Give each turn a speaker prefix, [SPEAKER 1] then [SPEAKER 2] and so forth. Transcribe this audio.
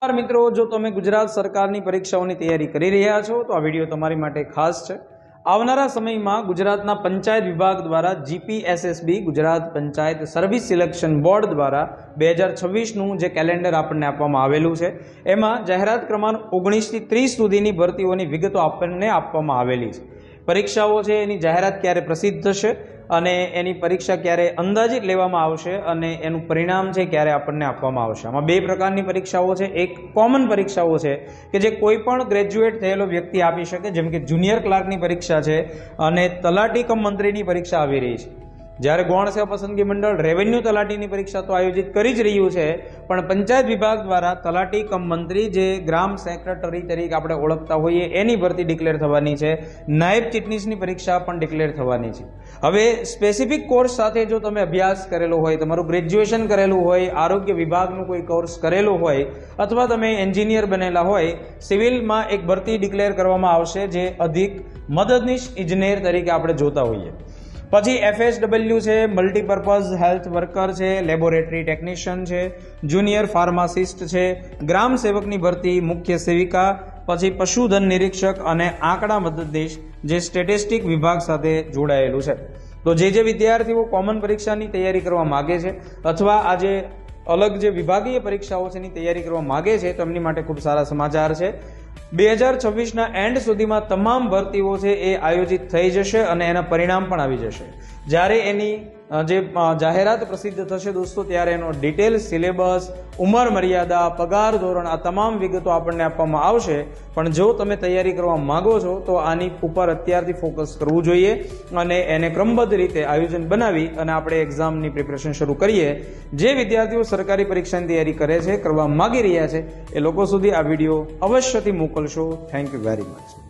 [SPEAKER 1] મિત્રો, જો તમે ગુજરાત સરકારની પરીક્ષાઓની તૈયારી કરી રહ્યા છો તો આ વિડીયો તમારી માટે ખાસ છે। આવનારા સમયમાં ગુજરાતના પંચાયત વિભાગ દ્વારા GPSSB Gujarat panchayat service selection board દ્વારા 2026નું જે કેલેન્ડર આપણને આપવામાં આવેલું છે એમાં જાહેરાત ક્રમાંક 19 થી 30 સુધીની ભરતીઓની વિગતો આપણને આપવામાં આવેલી છે। પરીક્ષાઓ છે એની જાહેરાત ક્યારે પ્રસિદ્ધ થશે અને એની પરીક્ષા ક્યારે અંદાજિત લેવામાં આવશે અને એનું પરિણામ છે ક્યારે આપણને આપવામાં આવશે। આમાં બે પ્રકારની પરીક્ષાઓ છે। એક કોમન પરીક્ષાઓ છે કે જે કોઈ પણ ગ્રેજ્યુએટ થયેલો વ્યક્તિ આપી શકે, જેમ કે જુનિયર ક્લાર્કની પરીક્ષા છે અને તલાટી કમ મંત્રીની પરીક્ષા આવી રહી છે। જ્યારે ગૌણ સેવા પસંદગી મંડળ રેવન્યુ તલાટીની પરીક્ષા તો આયોજિત કરી જ રહ્યું છે, પણ પંચાયત વિભાગ દ્વારા તલાટી કમ મંત્રી જે ગ્રામ સેક્રેટરી તરીકે આપણે ઓળખતા હોઈએ એની ભરતી ડિક્લેર થવાની છે। નાયબ ચીટનીસની પરીક્ષા પણ ડિક્લેર થવાની છે। હવે સ્પેસિફિક કોર્સ સાથે જો તમે અભ્યાસ કરેલો હોય, તમારું ગ્રેજ્યુએશન કરેલું હોય, આરોગ્ય વિભાગનું કોઈ કોર્સ કરેલો હોય અથવા તમે એન્જિનિયર બનેલા હોય, સિવિલમાં એક ભરતી ડિક્લેર કરવામાં આવશે જે અધિક મદદનીશ ઇજનેર તરીકે આપણે જોતા હોઈએ। પછી FSW છે, મલ્ટીપર્પઝ હેલ્થ વર્કર છે, લેબોરેટરી ટેકનિશિયન છે, જુનિયર ફાર્માસિસ્ટ છે, ગ્રામ સેવકની ભરતી, મુખ્ય સેવિકા, પછી પશુધન નિરીક્ષક અને આંકડા મદદનીશ જે સ્ટેટિસ્ટિક વિભાગ સાથે જોડાયેલું છે। તો જે વિદ્યાર્થીઓ કોમન પરીક્ષાની તૈયારી કરવા માગે છે અથવા આજે અલગ જે વિભાગીય પરીક્ષાઓ છે એની તૈયારી કરવા માગે છે તો એમની માટે ખૂબ સારા સમાચાર છે। 2026ના એન્ડ સુધીમાં તમામ ભરતીઓ છે એ આયોજિત થઈ જશે અને એના પરિણામ પણ આવી જશે। જ્યારે એની જે જાહેરાત પ્રસિદ્ધ થશે દોસ્તો, ત્યારે એનો ડિટેલ સિલેબસ, ઉંમર મર્યાદા, પગાર ધોરણ આ તમામ વિગતો આપણને આપવામાં આવશે। પણ જો તમે તૈયારી કરવા માંગો છો તો આની ઉપર અત્યારથી ફોકસ કરવું જોઈએ અને એને ક્રમબદ્ધ રીતે આયોજન બનાવી અને આપણે એક્ઝામની પ્રિપરેશન શરૂ કરીએ। જે વિદ્યાર્થીઓ સરકારી પરીક્ષાની તૈયારી કરે છે, કરવા માગી રહ્યા છે, એ લોકો સુધી આ વિડીયો અવશ્યથી મોકલશો। Thank you very much.